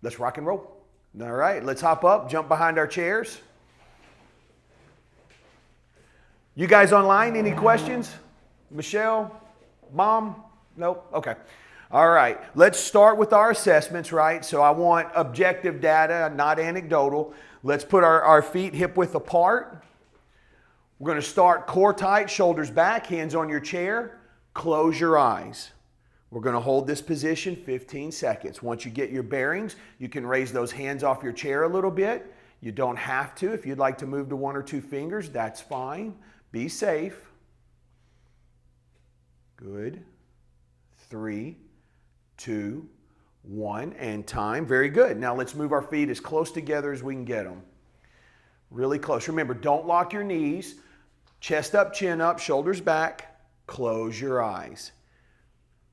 Let's rock and roll. All right, let's hop up, jump behind our chairs. You guys online, any questions? Michelle? Mom? Nope? Okay. All right, let's start with our assessments, right? So I want objective data, not anecdotal. Let's put our feet hip width apart. We're going to start core tight, shoulders back, hands on your chair. Close your eyes. We're going to hold this position 15 seconds. Once you get your bearings, you can raise those hands off your chair a little bit. You don't have to. If you'd like to move to 1 or 2 fingers, that's fine. Be safe. Good. 3, 2, 1, and time. Very good. Now let's move our feet as close together as we can get them. Really close. Remember, don't lock your knees. Chest up, chin up, shoulders back. Close your eyes.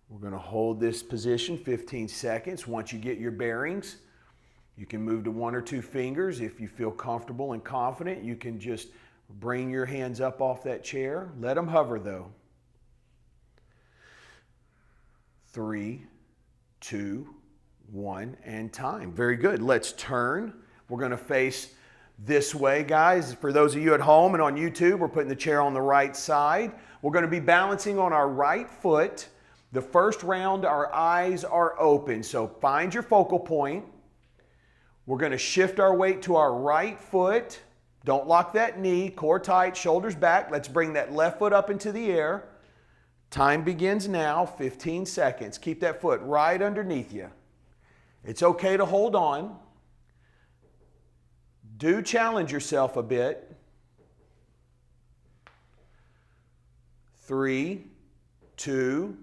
We're going to hold this position 15 seconds. Once you get your bearings, you can move to 1 or 2 fingers. If you feel comfortable and confident, you can just bring your hands up off that chair. Let them hover though. 3, 2, 1, and time. Very good. Let's turn. We're going to face this way, guys. For those of you at home and on YouTube, we're putting the chair on the right side. We're going to be balancing on our right foot. The first round, our eyes are open. So find your focal point. We're going to shift our weight to our right foot. Don't lock that knee. Core tight, shoulders back. Let's bring that left foot up into the air. Time begins now, 15 seconds. Keep that foot right underneath you. It's okay to hold on. Do challenge yourself a bit. 3, 2,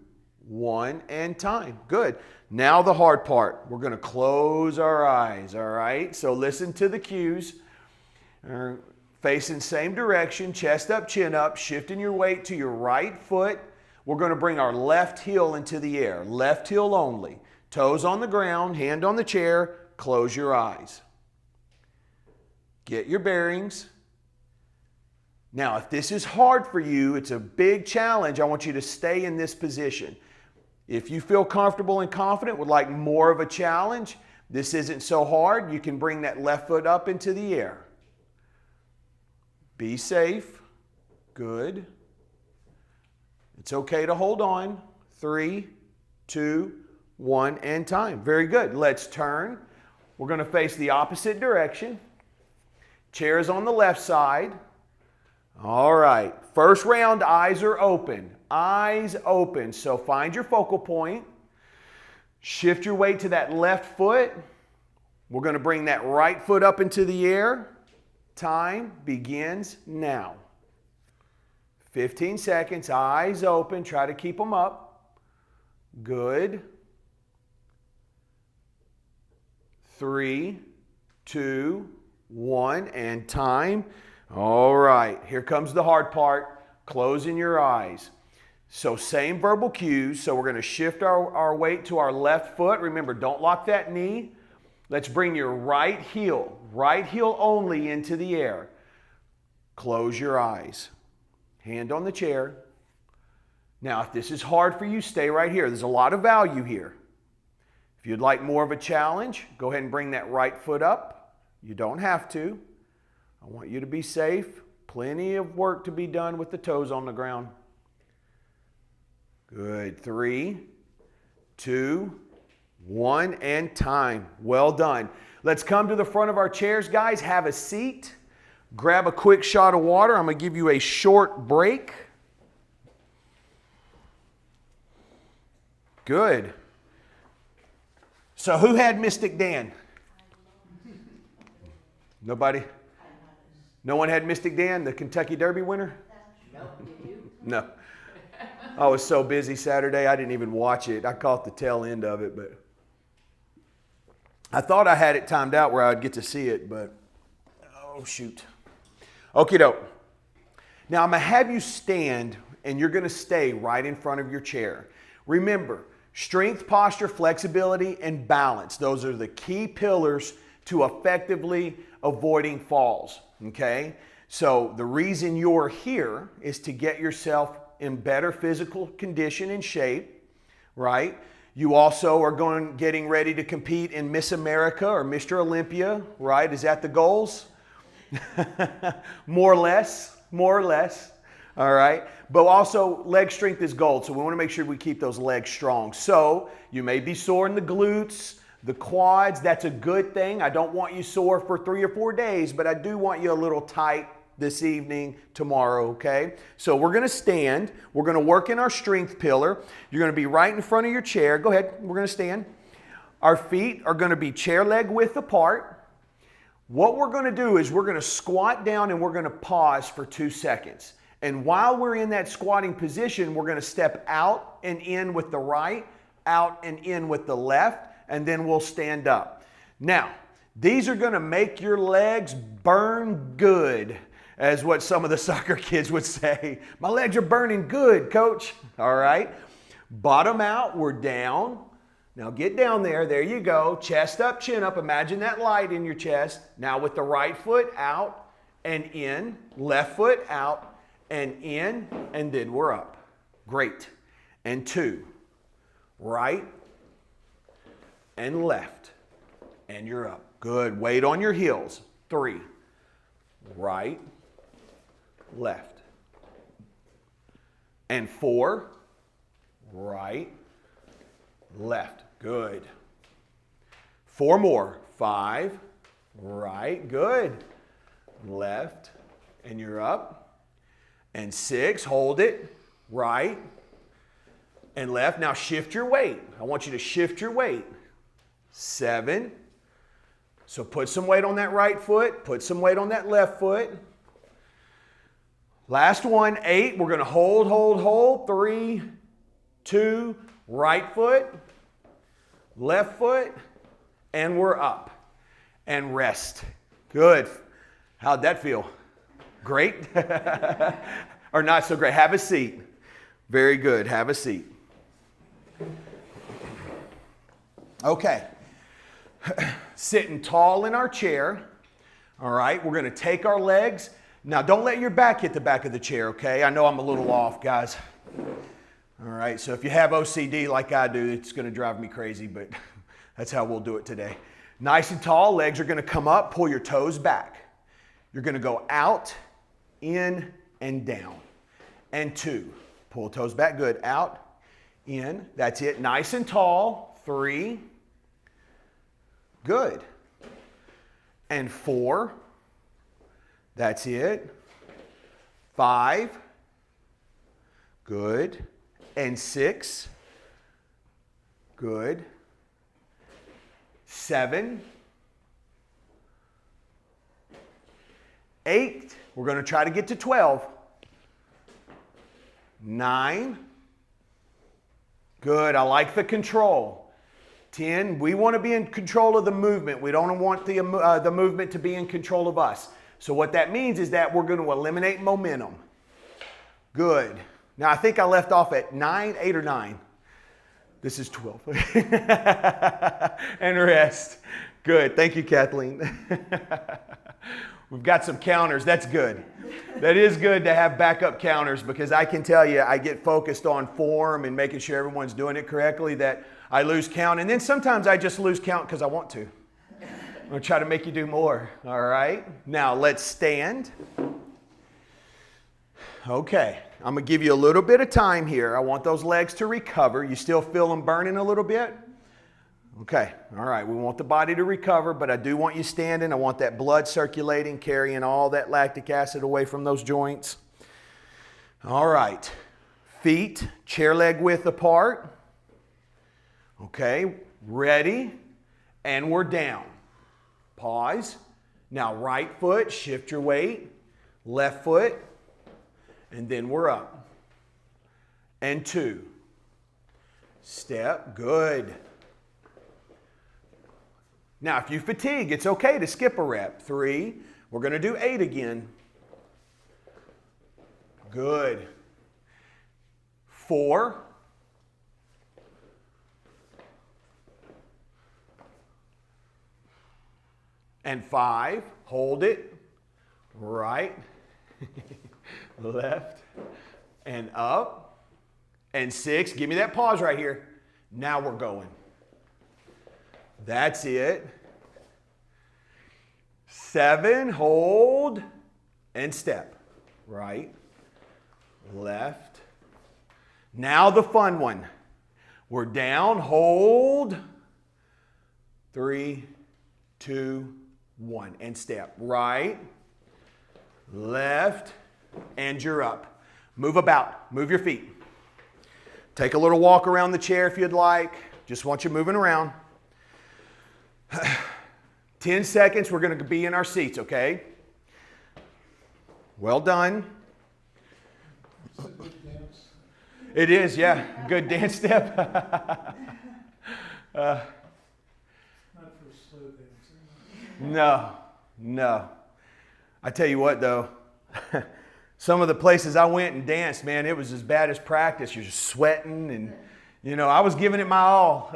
1, and time. Good. Now the hard part. We're going to close our eyes, all right? So listen to the cues. Facing same direction, chest up, chin up, shifting your weight to your right foot. We're going to bring our left heel into the air. Left heel only. Toes on the ground, hand on the chair, close your eyes. Get your bearings. Now, if this is hard for you, it's a big challenge, I want you to stay in this position. If you feel comfortable and confident, would like more of a challenge, this isn't so hard, you can bring that left foot up into the air. Be safe. Good. It's okay to hold on. 3, 2, 1, and time. Very good. Let's turn. We're going to face the opposite direction. Chair is on the left side. All right. First round, eyes are open. Eyes open. So find your focal point. Shift your weight to that left foot. We're going to bring that right foot up into the air. Time begins now. 15 seconds, eyes open, try to keep them up. Good. 3, 2, 1, and time. All right, here comes the hard part, closing your eyes. So same verbal cues, so we're going to shift our weight to our left foot. Remember, don't lock that knee. Let's bring your right heel only into the air. Close your eyes. Hand on the chair. Now, if this is hard for you, stay right here. There's a lot of value here. If you'd like more of a challenge, go ahead and bring that right foot up. You don't have to. I want you to be safe. Plenty of work to be done with the toes on the ground. Good. 3, 2, 1, and time. Well done. Let's come to the front of our chairs, guys. Have a seat. Grab a quick shot of water. I'm going to give you a short break. Good. So who had Mystic Dan? Nobody? No one had Mystic Dan, the Kentucky Derby winner? No. I was so busy Saturday, I didn't even watch it. I caught the tail end of it, but I thought I had it timed out where I'd get to see it, but oh, shoot. Okie doke. Now I'm going to have you stand, and you're going to stay right in front of your chair. Remember, strength, posture, flexibility, and balance. Those are the key pillars to effectively avoiding falls, okay? So the reason you're here is to get yourself in better physical condition and shape, right? You also are getting ready to compete in Miss America or Mr. Olympia, right? Is that the goals? More or less, more or less. All right. But also leg strength is gold. So we want to make sure we keep those legs strong. So you may be sore in the glutes, the quads. That's a good thing. I don't want you sore for 3 or 4 days, but I do want you a little tight this evening, tomorrow, okay? So we're gonna stand. We're gonna work in our strength pillar. You're gonna be right in front of your chair. Go ahead, we're gonna stand. Our feet are gonna be chair leg width apart. What we're gonna do is we're gonna squat down and we're gonna pause for 2 seconds. And while we're in that squatting position, we're gonna step out and in with the right, out and in with the left, and then we'll stand up. Now, these are gonna make your legs burn good, as what some of the soccer kids would say. My legs are burning good, coach. All right. Bottom out, we're down. Now get down there. There you go. Chest up, chin up. Imagine that light in your chest. Now with the right foot out and in, left foot out and in, and then we're up. Great. And 2. Right and left. And you're up. Good. Weight on your heels. 3. Right, left. And 4, right, left. Good. 4 more. 5, right, good. Left, and you're up. And 6, hold it, right, and left. Now shift your weight. I want you to shift your weight. 7. So put some weight on that right foot, put some weight on that left foot. Last one, 8. We're going to hold. 3, 2, right foot, left foot, and we're up. And rest. Good. How'd that feel? Great? Or not so great? Have a seat. Very good. Have a seat. Okay. Sitting tall in our chair. All right. We're going to take our legs. Now, don't let your back hit the back of the chair, okay? I know I'm a little off, guys. All right. So if you have OCD like I do, it's going to drive me crazy, but that's how we'll do it today. Nice and tall. Legs are going to come up. Pull your toes back. You're going to go out, in, and down. And 2. Pull toes back. Good. Out, in. That's it. Nice and tall. 3. Good. And 4. That's it. 5. Good. And 6. Good. 7. 8. We're going to try to get to 12. 9. Good. I like the control. 10. We want to be in control of the movement. We don't want the movement to be in control of us. So what that means is that we're going to eliminate momentum. Good. Now I think I left off at 9, 8 or 9. This is 12. And rest. Good. Thank you, Kathleen. We've got some counters. That's good. That is good to have backup counters, because I can tell you I get focused on form and making sure everyone's doing it correctly that I lose count. And then sometimes I just lose count because I want to. I'm going to try to make you do more. All right. Now let's stand. Okay. I'm going to give you a little bit of time here. I want those legs to recover. You still feel them burning a little bit? Okay. All right. We want the body to recover, but I do want you standing. I want that blood circulating, carrying all that lactic acid away from those joints. All right. Feet, chair leg width apart. Okay. Ready. And we're down. Pause. Now right foot, shift your weight. Left foot. And then we're up. And 2. Step. Good. Now if you fatigue, it's okay to skip a rep. 3. We're going to do 8 again. Good. 4. And 5. Hold it. Right. Left. And up. And 6. Give me that pause right here. Now we're going. That's it. 7, hold, and step. Right, left. Now the fun one. We're down, hold. 3, 2, 1, and step. Right, left, and you're up. Move about, move your feet. Take a little walk around the chair if you'd like. Just want you moving around. 10 seconds, we're going to be in our seats, okay? Well done. It's a good dance. It is, yeah. Good dance step. Not for slow dancing. No. I tell you what, though. Some of the places I went and danced, man, it was as bad as practice. You're just sweating and, you know, I was giving it my all.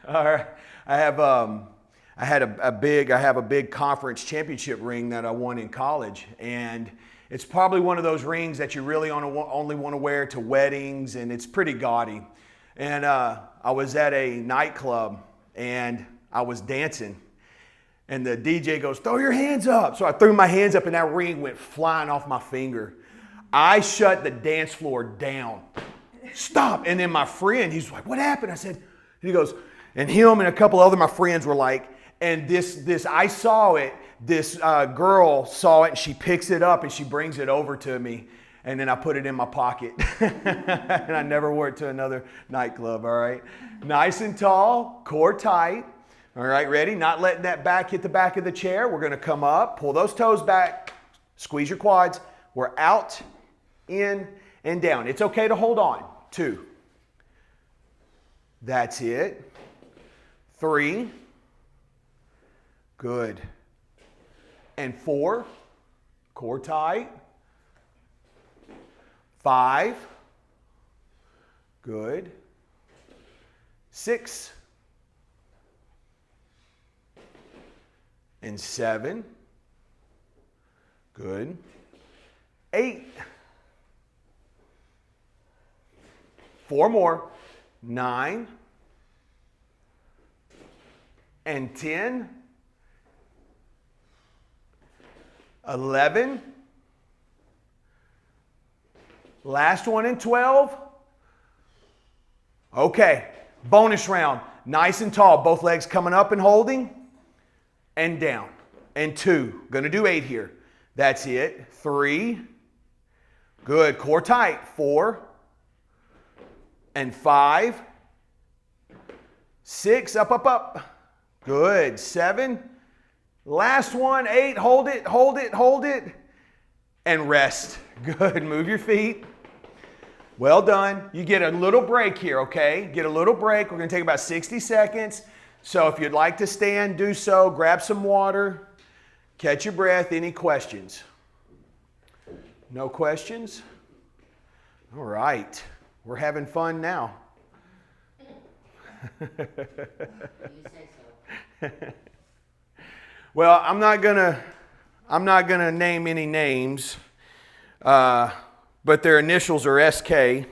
All right. I have a big conference championship ring that I won in college, and it's probably one of those rings that you really only want to wear to weddings, and it's pretty gaudy. And I was at a nightclub, and I was dancing, and the DJ goes, "Throw your hands up." So I threw my hands up, and that ring went flying off my finger. I shut the dance floor down. Stop. And then my friend, he's like, "What happened?" I said, he goes, and him and a couple other my friends were like, and this I saw it, this girl saw it, and she picks it up and she brings it over to me, and then I put it in my pocket. And I never wore it to another nightclub, all right? Nice and tall, core tight. All right, ready? Not letting that back hit the back of the chair. We're gonna come up, pull those toes back, squeeze your quads. We're out, in, and down. It's okay to hold on. 2. That's it. 3. Good. And 4. Core tight. 5. Good. 6. And 7. Good. 8. 4 more. 9. And 10. 11. Last one in 12. Okay, bonus round. Nice and tall, both legs coming up and holding. And down. And 2. Gonna do 8 here. That's it. 3. Good. Core tight. 4. And 5. 6. Up, up, up. Good. 7. Last one. 8. Hold it, hold it, hold it. And rest. Good. Move your feet. Well done. You get a little break here, okay? Get a little break. We're going to take about 60 seconds. So if you'd like to stand, do so. Grab some water. Catch your breath. Any questions? No questions? All right. We're having fun now. You say so. Well, I'm not gonna name any names, but their initials are SK.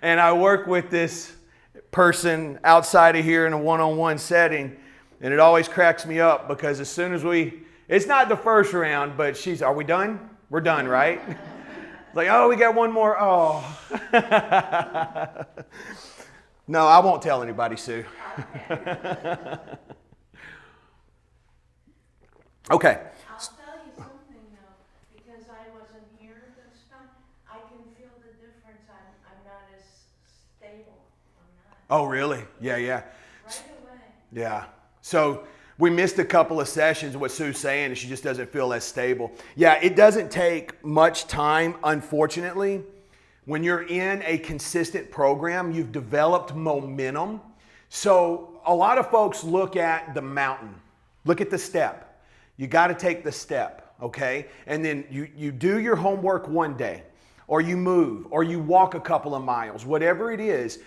And I work with this person outside of here in a one-on-one setting, and it always cracks me up because as soon as it's not the first round, but are we done? We're done, right? Like, oh, we got one more. Oh. No, I won't tell anybody, Sue. Okay. I'll tell you something though, because I wasn't here this time, I can feel the difference. I'm not as stable. I'm not. Oh, really? Yeah. Right away. Yeah. So we missed a couple of sessions. What Sue's saying is she just doesn't feel as stable. Yeah, it doesn't take much time, unfortunately. When you're in a consistent program, you've developed momentum. So a lot of folks look at the mountain, look at the step. You got to take the step, okay? And then you do your homework one day, or you move, or you walk a couple of miles, whatever it is.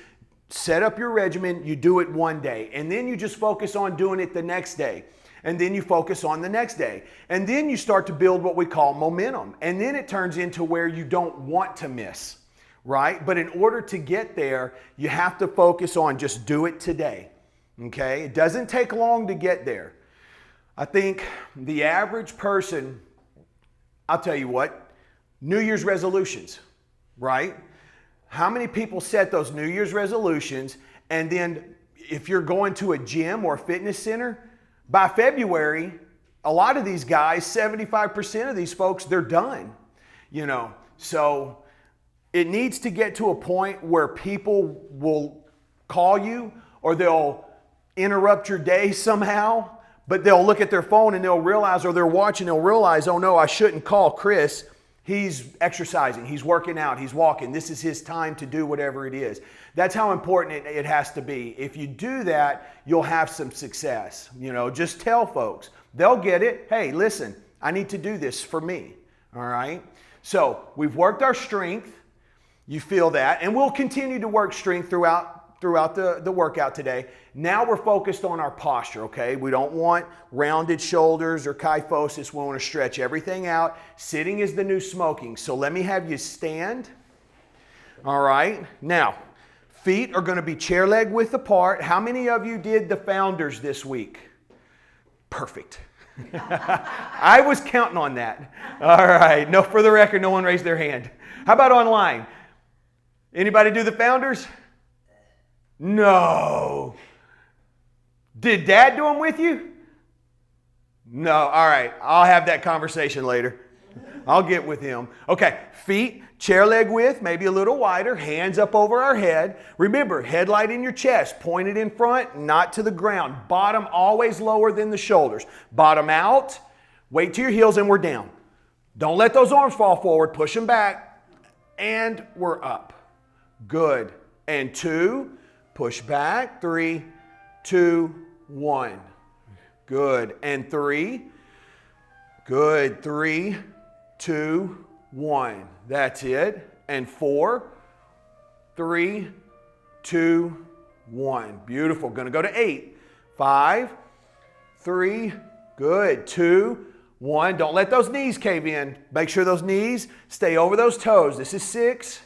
Set up your regimen, you do it one day, and then you just focus on doing it the next day. And then you focus on the next day. And then you start to build what we call momentum. And then it turns into where you don't want to miss. right? But in order to get there, you have to focus on just do it today, okay? It doesn't take long to get there. I think the average person, I'll tell you what, New Year's resolutions, right? How many people set those New Year's resolutions, and then if you're going to a gym or a fitness center, by February, a lot of these guys, 75% of these folks, they're done, you know. So it needs to get to a point where people will call you or they'll interrupt your day somehow, but they'll look at their phone and they'll realize, or they're watching, they'll realize, oh no, I shouldn't call Chris. He's exercising, he's working out, he's walking. This is his time to do whatever it is. That's how important it has to be. If you do that, you'll have some success. You know, just tell folks. They'll get it. Hey, listen, I need to do this for me. All right? So we've worked our strength. You feel that. And we'll continue to work strength throughout the workout today. Now we're focused on our posture, okay? We don't want rounded shoulders or kyphosis. We want to stretch everything out. Sitting is the new smoking. So let me have you stand. All right? Now, feet are going to be chair leg width apart. How many of you did the founders this week? Perfect. I was counting on that. All right. No, for the record, no one raised their hand. How about online? Anybody do the founders? No. Did Dad do them with you? No. All right. I'll have that conversation later. I'll get with him. Okay. Feet, chair leg width, maybe a little wider. Hands up over our head. Remember, headlight in your chest. Pointed in front, not to the ground. Bottom always lower than the shoulders. Bottom out. Weight to your heels and we're down. Don't let those arms fall forward. Push them back. And we're up. Good. And 2. Push back. 3, 2, 1. Good. And 3. Good. 3, 2, 1. That's it. And 4, 3, 2, 1. Beautiful. Going to go to 8. 5, 3. Good. 2, 1. Don't let those knees cave in. Make sure those knees stay over those toes. This is 6.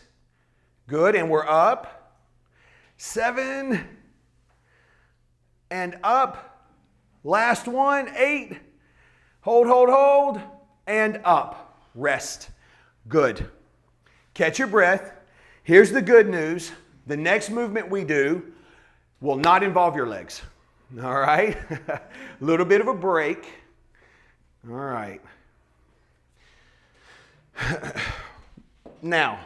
Good. And we're up. 7 and up. Last one, 8. Hold, hold, hold, and up. Rest. Good. Catch your breath. Here's the good news. The next movement we do will not involve your legs. All right? A little bit of a break. All right. Now,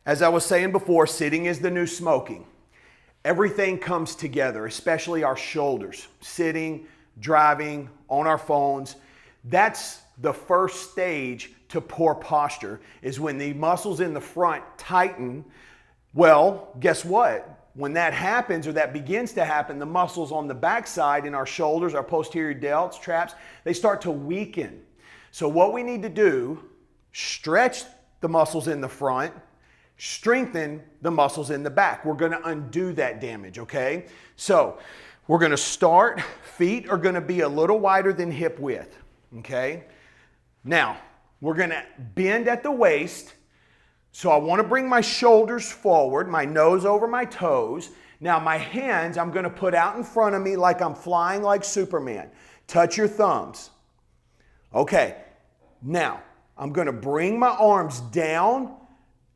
as I was saying before, sitting is the new smoking. Everything comes together, especially our shoulders. Sitting, driving, on our phones. That's the first stage to poor posture, is when the muscles in the front tighten. Well, guess what? When that happens, or that begins to happen, the muscles on the backside in our shoulders, our posterior delts, traps, they start to weaken. So what we need to do, stretch the muscles in the front, strengthen the muscles in the back. We're going to undo that damage, okay? So we're going to start, feet are going to be a little wider than hip width, okay? Now, we're going to bend at the waist. So I want to bring my shoulders forward, my nose over my toes. Now my hands I'm going to put out in front of me like I'm flying like Superman. Touch your thumbs. Okay, now I'm going to bring my arms down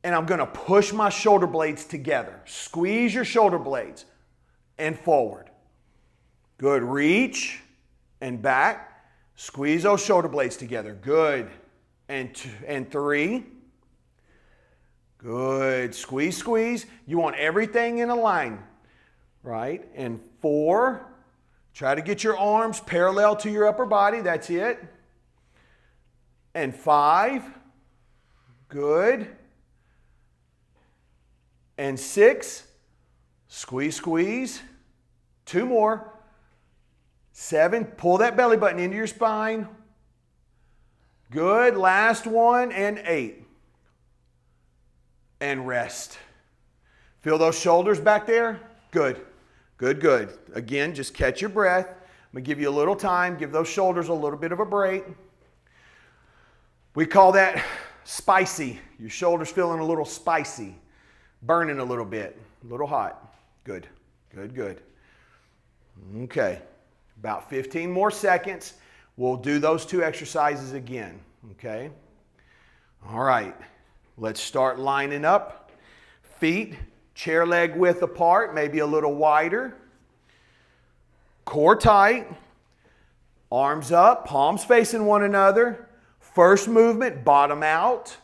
and I'm going to push my shoulder blades together. Squeeze your shoulder blades and forward. Good. Reach and back. Squeeze those shoulder blades together. Good. And 2 and 3. Good. Squeeze, squeeze. You want everything in a line, right? And 4. Try to get your arms parallel to your upper body. That's it. And 5. Good. And 6. Squeeze, squeeze. 2 more. 7. Pull that belly button into your spine. Good. Last one. And 8. And rest. Feel those shoulders back there? Good. Good, good. Again, just catch your breath. I'm going to give you a little time. Give those shoulders a little bit of a break. We call that spicy. Your shoulder's feeling a little spicy, burning a little bit, a little hot. Good, good, good. Okay, about 15 more seconds. We'll do those two exercises again, okay? All right, let's start lining up. Feet, chair leg width apart, maybe a little wider. Core tight. Arms up, palms facing one another. First movement, bottom out,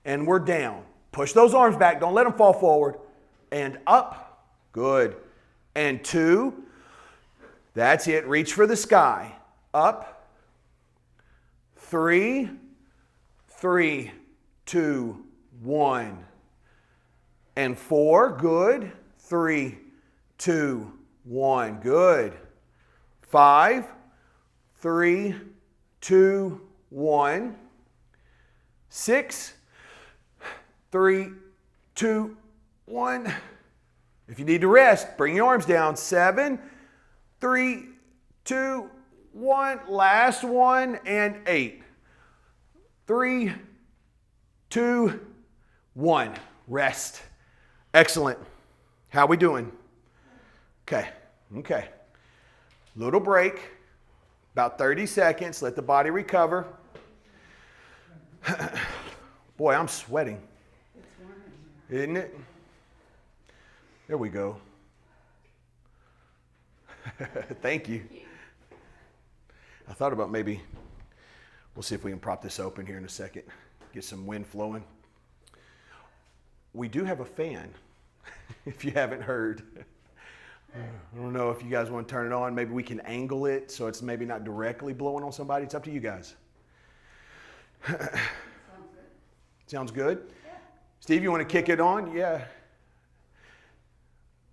and we're down. Push those arms back, don't let them fall forward. And up, good. And 2, that's it, reach for the sky. Up, 3, 3, 2, 1. And 4, good. 3, 2, 1, good. 5, 3, 2, 1. 6, 3, 2, 1. If you need to rest, bring your arms down. 7, 3, 2, 1. Last one, and 8. 3, 2, 1. Rest. Excellent. How we doing? Okay. Okay. Little break. About 30 seconds. Let the body recover. Boy, I'm sweating. It's warm in here. Isn't it? There we go. Thank you. I thought about maybe, we'll see if we can prop this open here in a second. Get some wind flowing. We do have a fan, if you haven't heard. I don't know if you guys want to turn it on. Maybe we can angle it so it's maybe not directly blowing on somebody. It's up to you guys. Sounds good. Sounds good? Yeah. Steve, you want to kick it on? Yeah.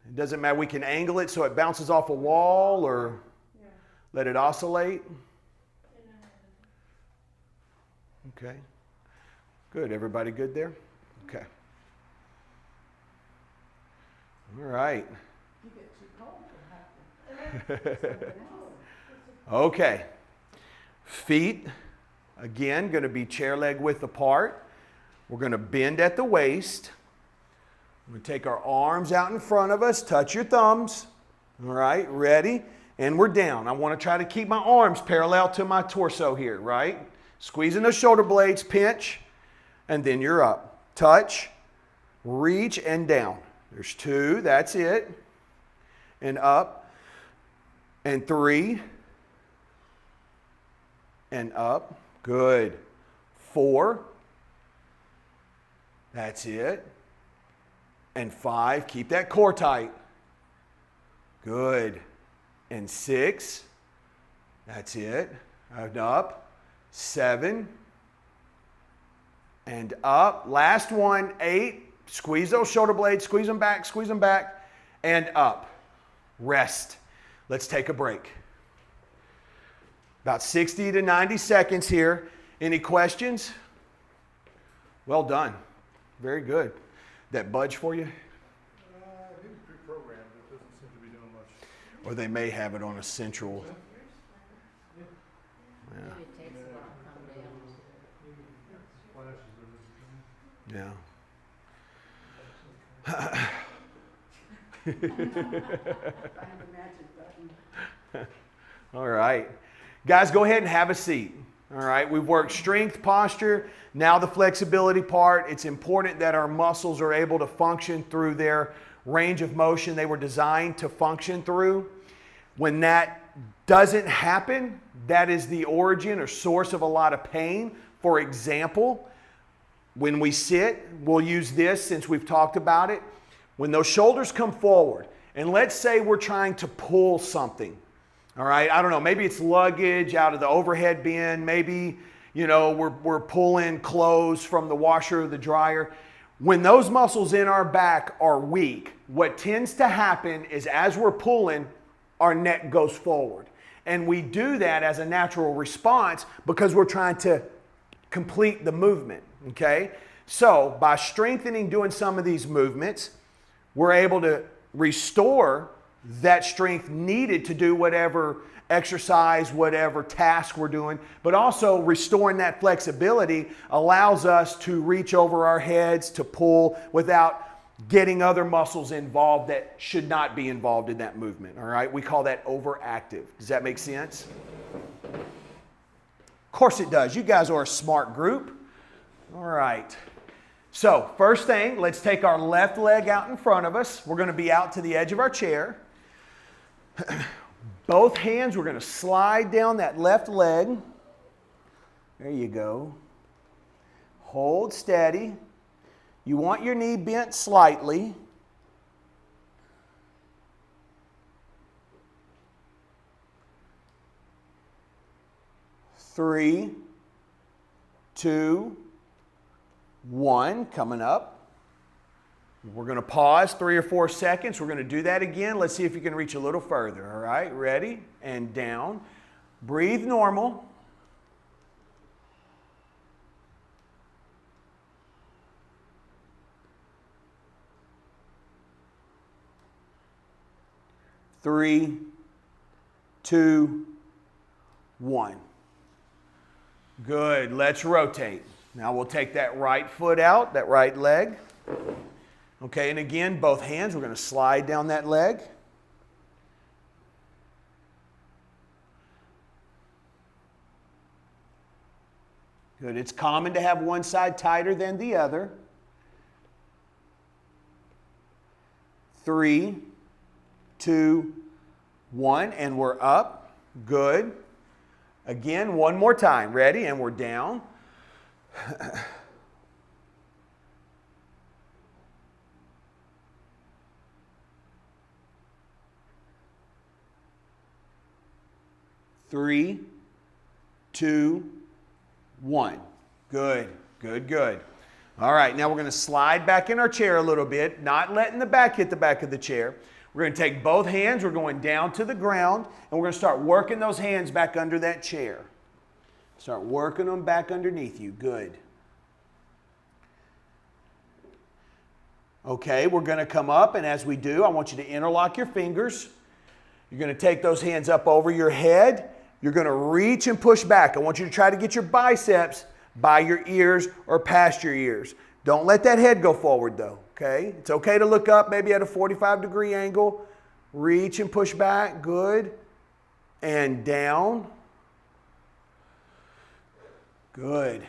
It doesn't matter. We can angle it so it bounces off a wall or Yeah. let it oscillate. Okay. Good. Everybody good there? Okay. All right. You get too cold, you'll have to something else. Okay. Feet, again, going to be chair leg width apart. We're going to bend at the waist. We're going to take our arms out in front of us. Touch your thumbs. All right, ready? And we're down. I want to try to keep my arms parallel to my torso here, right? Squeezing those shoulder blades, pinch, and then you're up. Touch, reach, and down. There's 2, that's it. And up, and 3, and up. Good. 4, that's it. And 5, keep that core tight. Good. And 6, that's it. And up. 7, and up. Last one, 8. Squeeze those shoulder blades, squeeze them back, and up. Rest. Let's take a break. About 60 to 90 seconds here. Any questions? Well done. Very good. That budge for you? I think it's pre-programmed, it doesn't seem to be doing much. Or they may have it on a central. Yeah. Maybe it takes a while to come down. Flashes Yeah. Find the magic button. All right. Guys, go ahead and have a seat. All right. We've worked strength, posture, now the flexibility part. It's important that our muscles are able to function through their range of motion they were designed to function through. When that doesn't happen, that is the origin or source of a lot of pain. For example, when we sit, we'll use this since we've talked about it. When those shoulders come forward, and let's say we're trying to pull something, all right? I don't know, maybe it's luggage out of the overhead bin, maybe, you know, we're pulling clothes from the washer or the dryer. When those muscles in our back are weak, what tends to happen is as we're pulling, our neck goes forward. And we do that as a natural response because we're trying to complete the movement, okay? So by strengthening, doing some of these movements, we're able to restore that strength needed to do whatever exercise, whatever task we're doing, but also restoring that flexibility allows us to reach over our heads to pull without getting other muscles involved that should not be involved in that movement. All right, we call that overactive. Does that make sense? Of course it does. You guys are a smart group. All right. So first thing, let's take our left leg out in front of us. We're going to be out to the edge of our chair. Both hands, we're going to slide down that left leg. There you go. Hold steady. You want your knee bent slightly. Three, two, one, coming up. We're going to pause 3 or 4 seconds. We're going to do that again. Let's see if you can reach a little further. All right, ready? And down. Breathe normal. Three, two, one. Good. Let's rotate. Now we'll take that right foot out, that right leg. Okay, and again, both hands, we're going to slide down that leg. Good. It's common to have one side tighter than the other. 3, 2, 1, and we're up. Good. Again, one more time. Ready? And we're down. Three, two, one. Good, good, good. All right, now we're going to slide back in our chair a little bit, not letting the back hit the back of the chair. We're going to take both hands, we're going down to the ground, and we're going to start working those hands back under that chair. Start working them back underneath you. Good. Okay, we're going to come up, and as we do, I want you to interlock your fingers. You're going to take those hands up over your head. You're going to reach and push back. I want you to try to get your biceps by your ears or past your ears. Don't let that head go forward though, okay? It's okay to look up maybe at a 45-degree angle. Reach and push back. Good. And down. Good.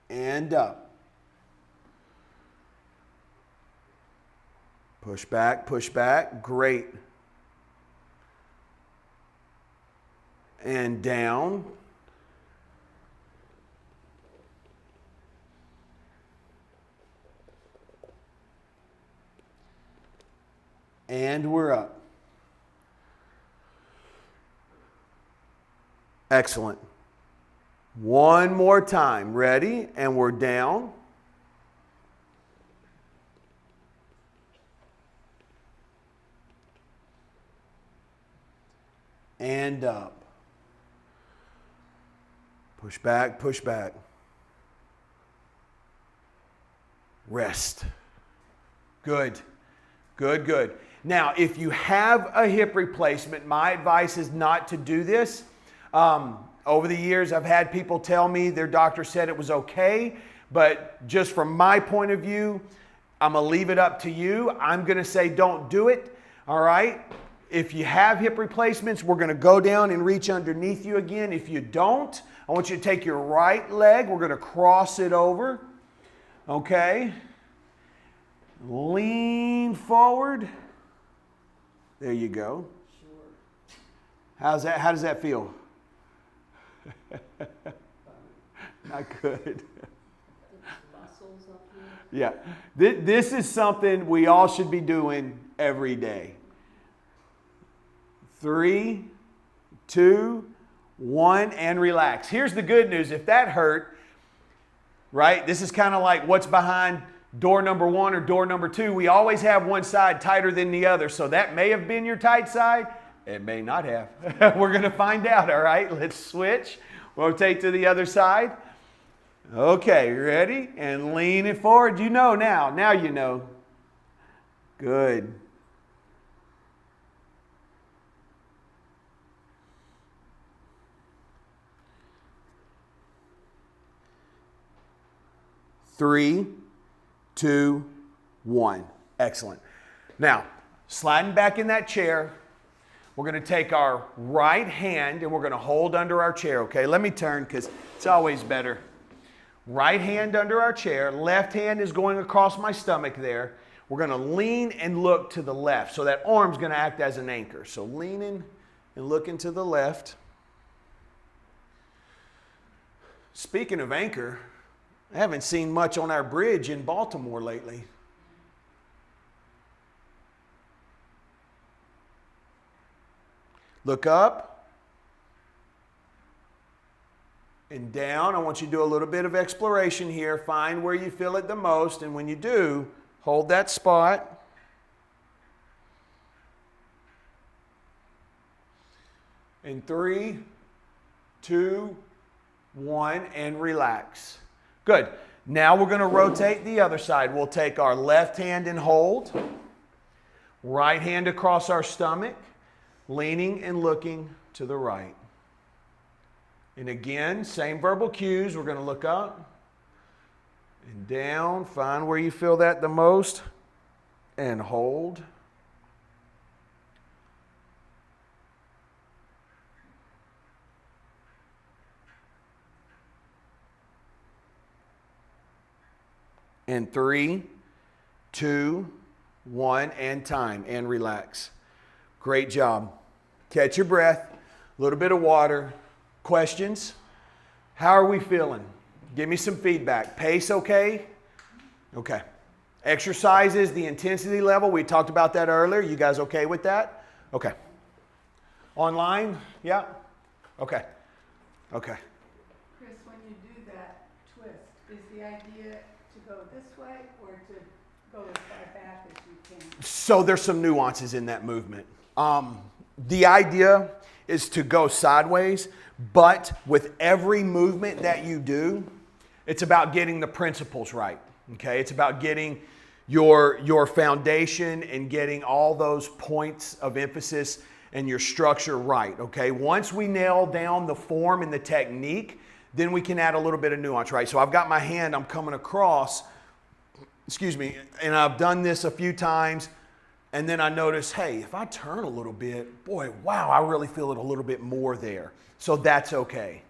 And up. Push back, push back. Great. And down. And we're up. Excellent. One more time. Ready? And we're down. And up. Push back, push back. Rest. Good. Good, good. Now, if you have a hip replacement, my advice is not to do this. Over the years, I've had people tell me their doctor said it was okay, but just from my point of view, I'm going to leave it up to you. I'm going to say don't do it, all right? If you have hip replacements, we're going to go down and reach underneath you again. If you don't, I want you to take your right leg. We're going to cross it over, okay? Lean forward. There you go. How does that feel? Not good. Muscles up here. Yeah. This is something we all should be doing every day. 3, 2, 1, and relax. Here's the good news. If that hurt, right, this is kind of like what's behind door number 1 or door number 2. We always have one side tighter than the other. So that may have been your tight side. It may not have. We're going to find out, all right? Let's switch. Rotate to the other side. Okay, ready? And lean it forward. You know now. Now you know. Good. Three, two, one. Excellent. Now, sliding back in that chair, we're going to take our right hand and we're going to hold under our chair, okay? Let me turn because it's always better. Right hand under our chair, left hand is going across my stomach there. We're going to lean and look to the left. So that arm's going to act as an anchor. So leaning and looking to the left. Speaking of anchor, I haven't seen much on our bridge in Baltimore lately. Look up and down. I want you to do a little bit of exploration here. Find where you feel it the most, and when you do, hold that spot. In 3, 2, 1, and relax. Good. Now we're going to rotate the other side. We'll take our left hand and hold. Right hand across our stomach, leaning and looking to the right. And again, same verbal cues. We're going to look up and down. Find where you feel that the most and hold. In 3, 2, 1, and time, and relax. Great job. Catch your breath, a little bit of water. Questions? How are we feeling? Give me some feedback. Pace okay? Okay. Exercises, the intensity level, we talked about that earlier. You guys okay with that? Okay. Online? Yeah? Okay. Okay. Chris, when you do that twist, is the idea to go this way or to go as far back as you can? So there's some nuances in that movement. The idea is to go sideways, but with every movement that you do, it's about getting the principles right. Okay? It's about getting your foundation and getting all those points of emphasis and your structure right. Okay? Once we nail down the form and the technique, then we can add a little bit of nuance, right? So I've got my hand, I'm coming across, and I've done this a few times, and then I notice, hey, if I turn a little bit, boy, wow, I really feel it a little bit more there. So that's okay.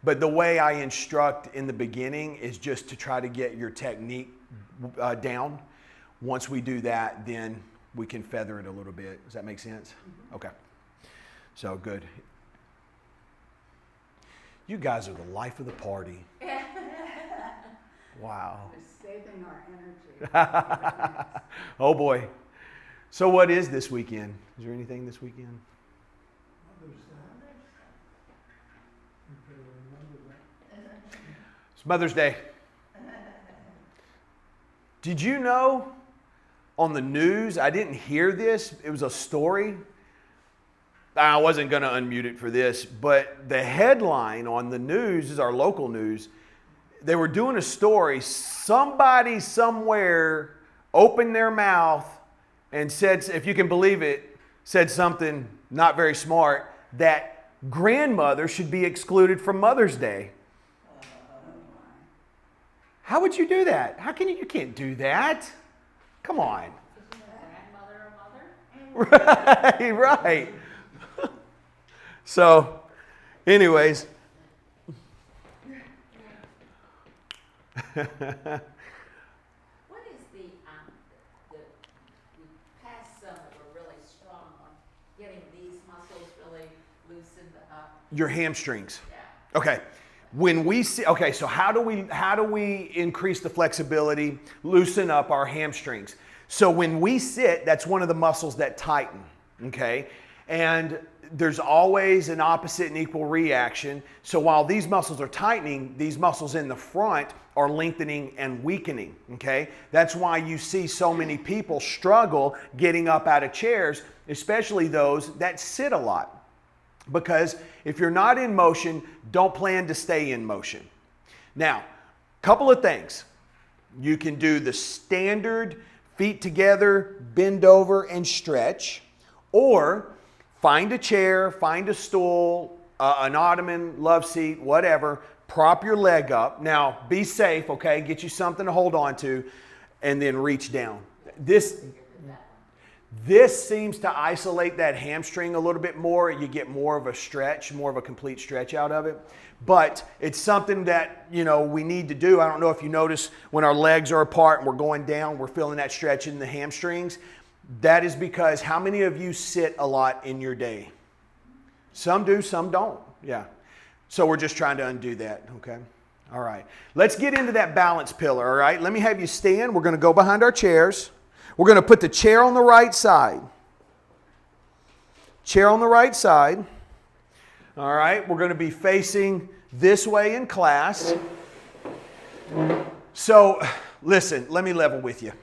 But the way I instruct in the beginning is just to try to get your technique down. Once we do that, then we can feather it a little bit. Does that make sense? Mm-hmm. Okay. So good. You guys are the life of the party. Wow. We're saving our energy. Oh boy. So what is this weekend? Is there anything this weekend? Mother's Day. You better remember that. It's Mother's Day. Did you know on the news, I didn't hear this, it was a story. I wasn't going to unmute it for this, but the headline on the news is our local news. They were doing a story. Somebody somewhere opened their mouth and said, if you can believe it, said something not very smart, that grandmother should be excluded from Mother's Day. How would you do that? How can you can't do that. Come on. Isn't a grandmother a mother? Right. So, anyways. What is the past some that were really strong on getting these muscles really loosened up? Your hamstrings. Yeah. Okay. When we see, okay, so how do we increase the flexibility, loosen up our hamstrings? So when we sit, that's one of the muscles that tighten, okay? And there's always an opposite and equal reaction. So while these muscles are tightening, these muscles in the front are lengthening and weakening, okay? That's why you see so many people struggle getting up out of chairs, especially those that sit a lot. Because if you're not in motion, don't plan to stay in motion. Now, Couple of things. You can do the standard feet together, bend over, and stretch. Or find a chair, find a stool, an ottoman, love seat, whatever. Prop your leg up. Now, be safe, okay? Get you something to hold on to, and then reach down. This seems to isolate that hamstring a little bit more. You get more of a stretch, more of a complete stretch out of it. But it's something that, we need to do. I don't know if you notice when our legs are apart and we're going down, we're feeling that stretch in the hamstrings. That is because how many of you sit a lot in your day? Some do, some don't. Yeah. So we're just trying to undo that, okay? All right. Let's get into that balance pillar, all right? Let me have you stand. We're going to go behind our chairs. We're going to put the chair on the right side. Chair on the right side. All right. We're going to be facing this way in class. So, listen, let me level with you.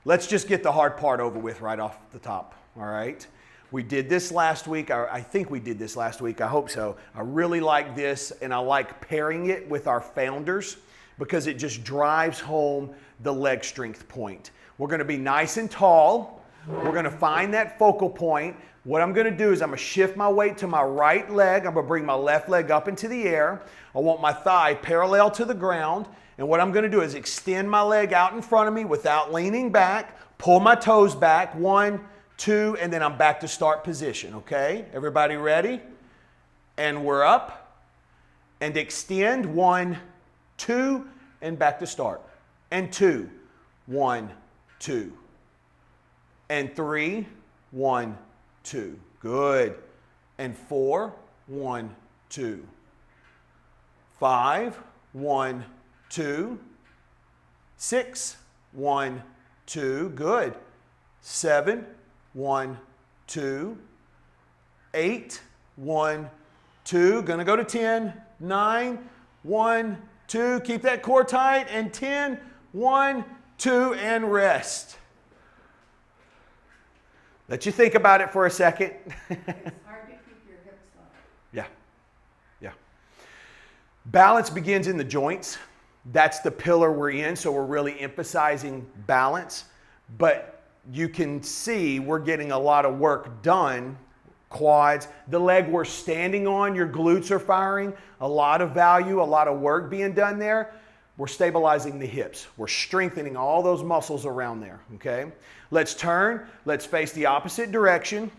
Let's just get the hard part over with right off the top, all right? We did this last week. I think we did this last week. I hope so. I really like this, and I like pairing it with our founders because it just drives home the leg strength point. We're going to be nice and tall. We're going to find that focal point. What I'm going to do is I'm going to shift my weight to my right leg. I'm going to bring my left leg up into the air. I want my thigh parallel to the ground. And what I'm going to do is extend my leg out in front of me without leaning back. Pull my toes back. 1, 2, and then I'm back to start position. Okay? Everybody ready? And we're up. And extend. 1, 2, and back to start. And 2. 1, 2. And 3. 1, 2. Good. And 4. 1, 2. 5. 1, 2. 6. 1, 2. Good. 7. 1, 2. 8. 1, 2. Gonna go to 10. 9. 1, 2. Keep that core tight. And 10. 1, 2. And rest. Let you think about it for a second. It's hard to keep your hips up. Yeah. Balance begins in the joints. That's the pillar we're in, so we're really emphasizing balance. But you can see we're getting a lot of work done. Quads, the leg we're standing on, your glutes are firing. A lot of value, a lot of work being done there. We're stabilizing the hips. We're strengthening all those muscles around there, okay? Let's turn. Let's face the opposite direction.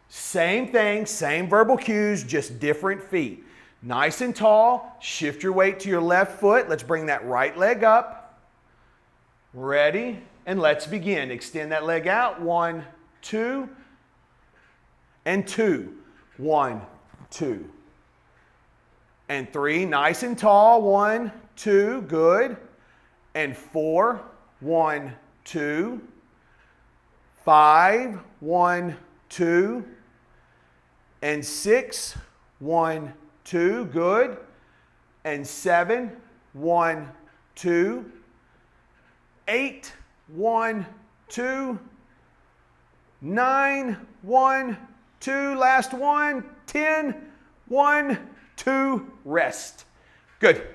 Same thing, same verbal cues, just different feet. Nice and tall. Shift your weight to your left foot. Let's bring that right leg up. Ready? And let's begin. Extend that leg out. 1, 2, and 2. 1, 2. And 3, nice and tall. 1, 2, good. And 4, 1, 2. 5, 1, 2. And 6, 1, 2, good. And 7, 1, 2. 8, 1, 2. 9, 1, 2. Last one. 10, 1, 2. Rest. Good.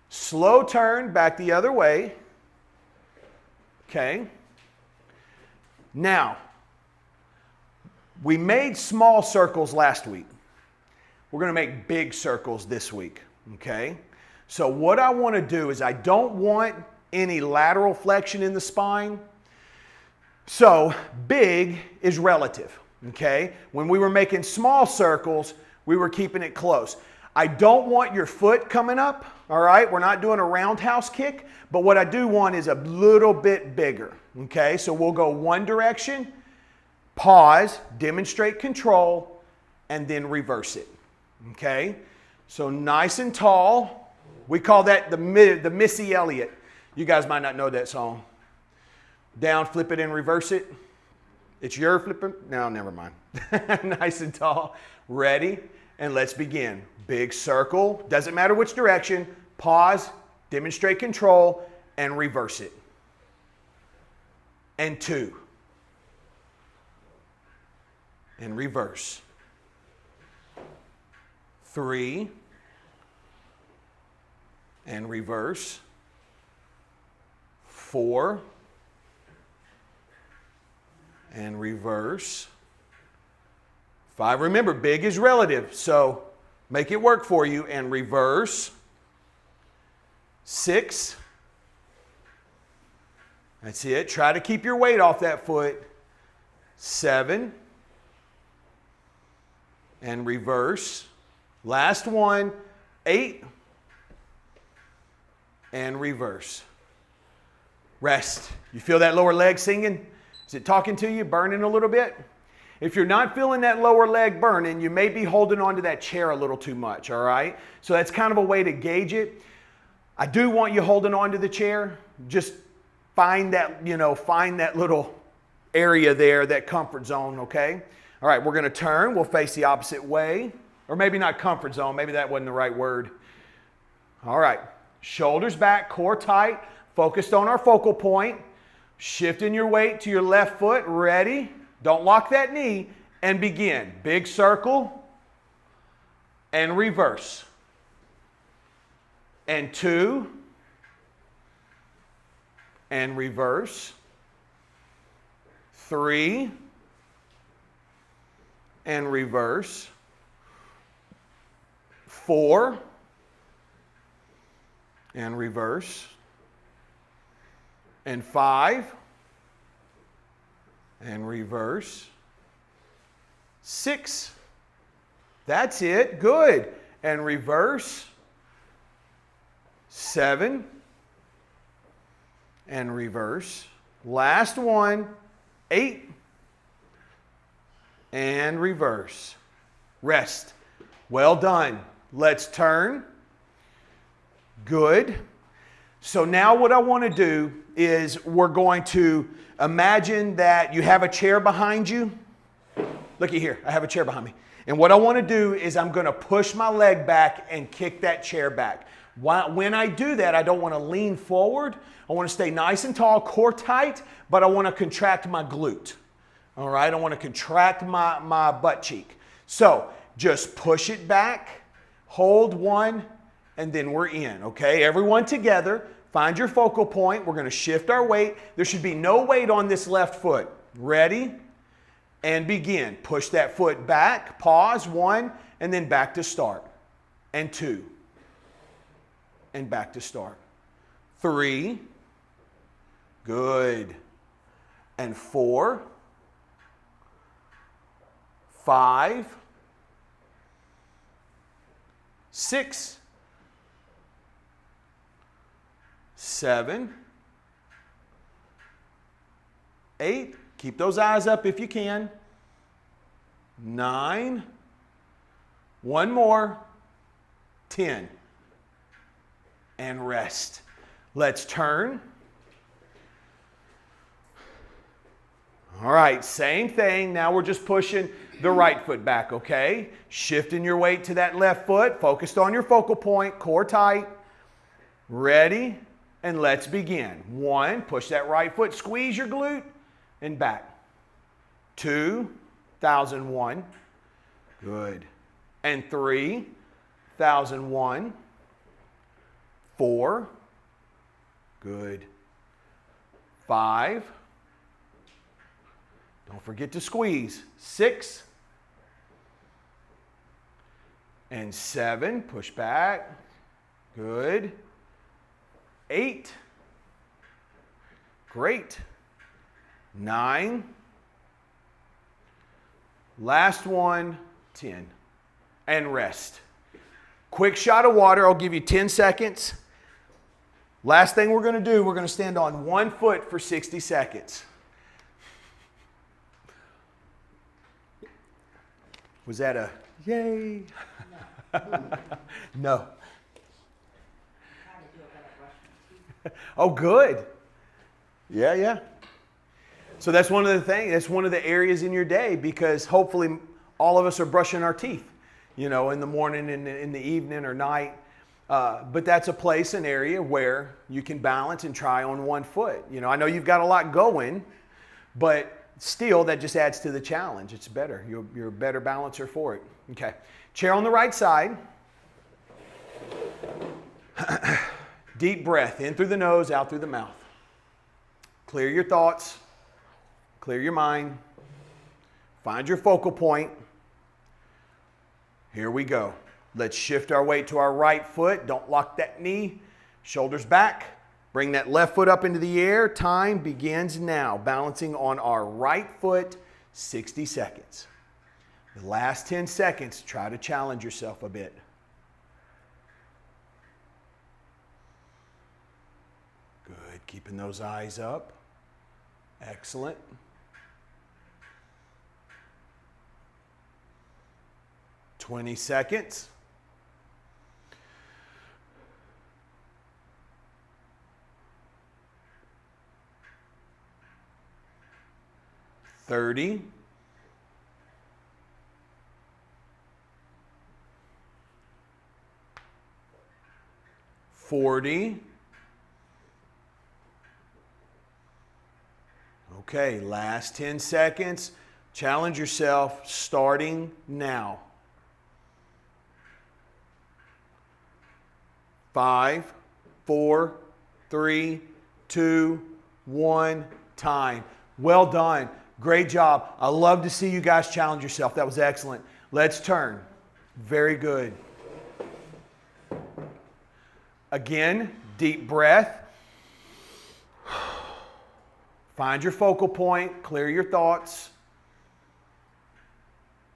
Slow turn back the other way. Okay. Now, we made small circles last week. We're going to make big circles this week. Okay. So what I want to do is I don't want any lateral flexion in the spine. So big is relative. Okay. When we were making small circles, we were keeping it close. I don't want your foot coming up, all right? We're not doing a roundhouse kick, but what I do want is a little bit bigger, okay? So we'll go one direction, pause, demonstrate control, and then reverse it, okay? So nice and tall. We call that the Missy Elliott. You guys might not know that song. Down, flip it, and reverse it. It's your flipping? No, never mind. Nice and tall. Ready? And let's begin. Big circle. Doesn't matter which direction. Pause, demonstrate control, and reverse it. And 2. And reverse. 3. and reverse. 4 and reverse. 5. Remember, big is relative, so make it work for you and reverse. 6. That's it. Try to keep your weight off that foot. 7 and reverse. Last one. 8 and reverse. Rest. You feel that lower leg singing? Is it talking to you, burning a little bit? If you're not feeling that lower leg burning, you may be holding onto that chair a little too much, all right? So that's kind of a way to gauge it. I do want you holding onto the chair. Just find that, find that little area there, that comfort zone, okay? All right, we're going to turn. We'll face the opposite way. Or maybe not comfort zone. Maybe that wasn't the right word. All right, shoulders back, core tight, focused on our focal point. Shifting your weight to your left foot. Ready? Don't lock that knee. And begin. Big circle. And reverse. And 2. And reverse. 3. And reverse. 4. And reverse. And 5. And reverse. 6. That's it. Good. And reverse. 7. And reverse. Last one. 8. And reverse. Rest. Well done. Let's turn. Good. So now what I want to do is we're going to imagine that you have a chair behind you. Looky here, I have a chair behind me. And what I want to do is I'm going to push my leg back and kick that chair back. When I do that, I don't want to lean forward. I want to stay nice and tall, core tight, but I want to contract my glute. All right, I want to contract my butt cheek. So just push it back, hold 1, and then we're in, okay? Everyone together, find your focal point. We're going to shift our weight. There should be no weight on this left foot. Ready? And begin. Push that foot back, pause, 1, and then back to start. And 2. And back to start. 3. Good. And 4. 5. 6. 7. 8. Keep those eyes up if you can. 9. One more. 10. And rest. Let's turn. All right, same thing. Now we're just pushing the right foot back, okay? Shifting your weight to that left foot. Focused on your focal point. Core tight. Ready? And let's begin. 1, push that right foot. Squeeze your glute and back. 2, 1001. Good. And 3, 1001. 4. Good. 5. Don't forget to squeeze. 6. And 7. Push back. Good. 8. Great. 9. Last one. 10. And rest. Quick shot of water. I'll give you 10 seconds. Last thing we're going to do, we're going to stand on one foot for 60 seconds. Was that a yay? No. Oh, good. Yeah. So that's one of the things, that's one of the areas in your day, because hopefully all of us are brushing our teeth, in the morning, in the evening or night. But that's a place, an area where you can balance and try on one foot. I know you've got a lot going, but still that just adds to the challenge. It's better. You're a better balancer for it. Okay. Chair on the right side. Deep breath in through the nose, out through the mouth. Clear your thoughts. Clear your mind. Find your focal point. Here we go. Let's shift our weight to our right foot. Don't lock that knee. Shoulders back. Bring that left foot up into the air. Time begins now. Balancing on our right foot, 60 seconds. The last 10 seconds, try to challenge yourself a bit. Good. Keeping those eyes up. Excellent. Twenty seconds. 30. 40. Okay, last 10 seconds. Challenge yourself starting now. 5, 4, 3, 2, 1, time. Well done. Great job. I love to see you guys challenge yourself. That was excellent. Let's turn. Very good. Again, deep breath. Find your focal point. Clear your thoughts.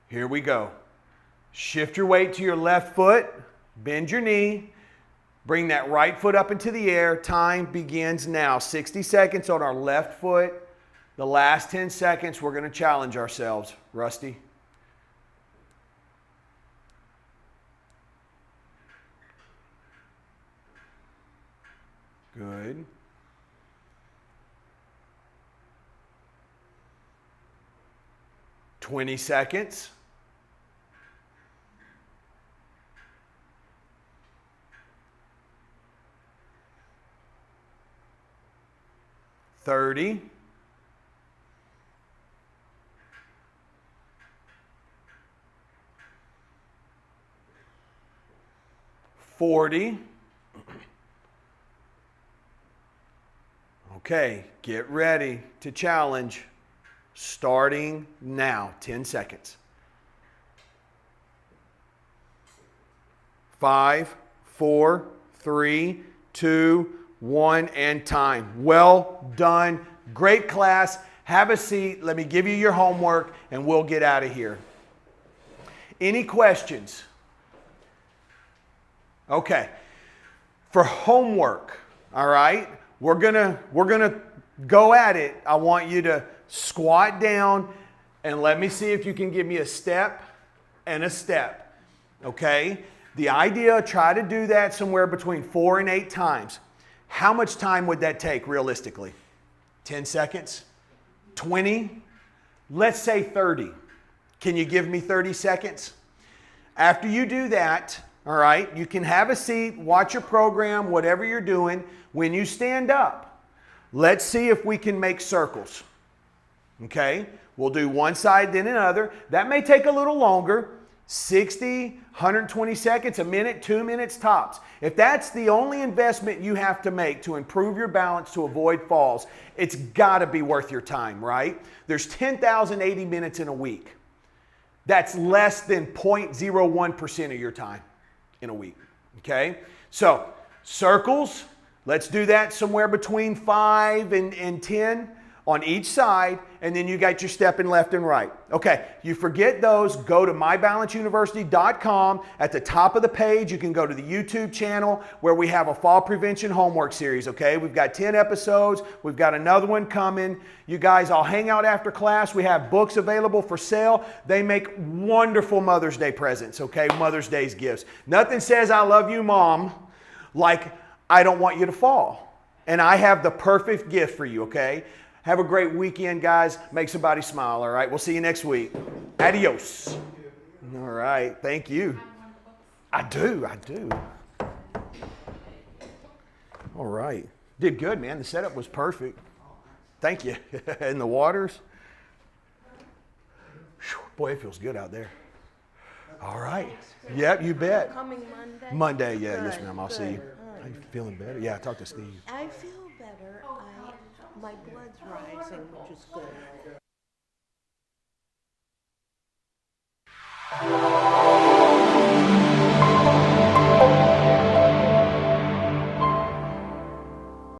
Here we go. Shift your weight to your left foot. Bend your knee. Bring that right foot up into the air. Time begins now. 60 seconds on our left foot. The last 10 seconds, we're going to challenge ourselves. Rusty. Good. Twenty seconds. 30. 40. Okay, get ready to challenge. Starting now, 10 seconds. 5, 4, 3, 2, 1, and time. Well done. Great class. Have a seat. Let me give you your homework and we'll get out of here. Any questions? Okay. For homework, all right, we're gonna go at it. I want you to squat down and let me see if you can give me a step and a step. Okay? The idea, try to do that somewhere between 4 and 8 times. How much time would that take realistically? 10 seconds? 20? Let's say 30. Can you give me 30 seconds? After you do that, all right, you can have a seat, watch your program, whatever you're doing. When you stand up, let's see if we can make circles. Okay? We'll do one side, then another. That may take a little longer. 60, 120 seconds, a minute, 2 minutes tops. If that's the only investment you have to make to improve your balance to avoid falls, it's got to be worth your time, right? There's 10,080 minutes in a week. That's less than 0.01% of your time in a week, okay? So, circles, let's do that somewhere between 5 and 10 on each side, and then you got your step in left and right. Okay, you forget those, go to mybalanceuniversity.com. At the top of the page, you can go to the YouTube channel where we have a fall prevention homework series, okay? We've got 10 episodes. We've got another one coming. You guys, I'll hang out after class. We have books available for sale. They make wonderful Mother's Day presents, okay? Mother's Day's gifts. Nothing says I love you, Mom, like I don't want you to fall. And I have the perfect gift for you, okay? Have a great weekend, guys. Make somebody smile, all right? We'll see you next week. Adios. All right. Thank you. I do. All right. Did good, man. The setup was perfect. Thank you. And the waters. Boy, it feels good out there. All right. Yep, you bet. Coming Monday? Monday, yeah. Yes, ma'am. I'll see you. How you feeling better? Yeah, talk to Steve. I feel better. My blood's rising, which is good.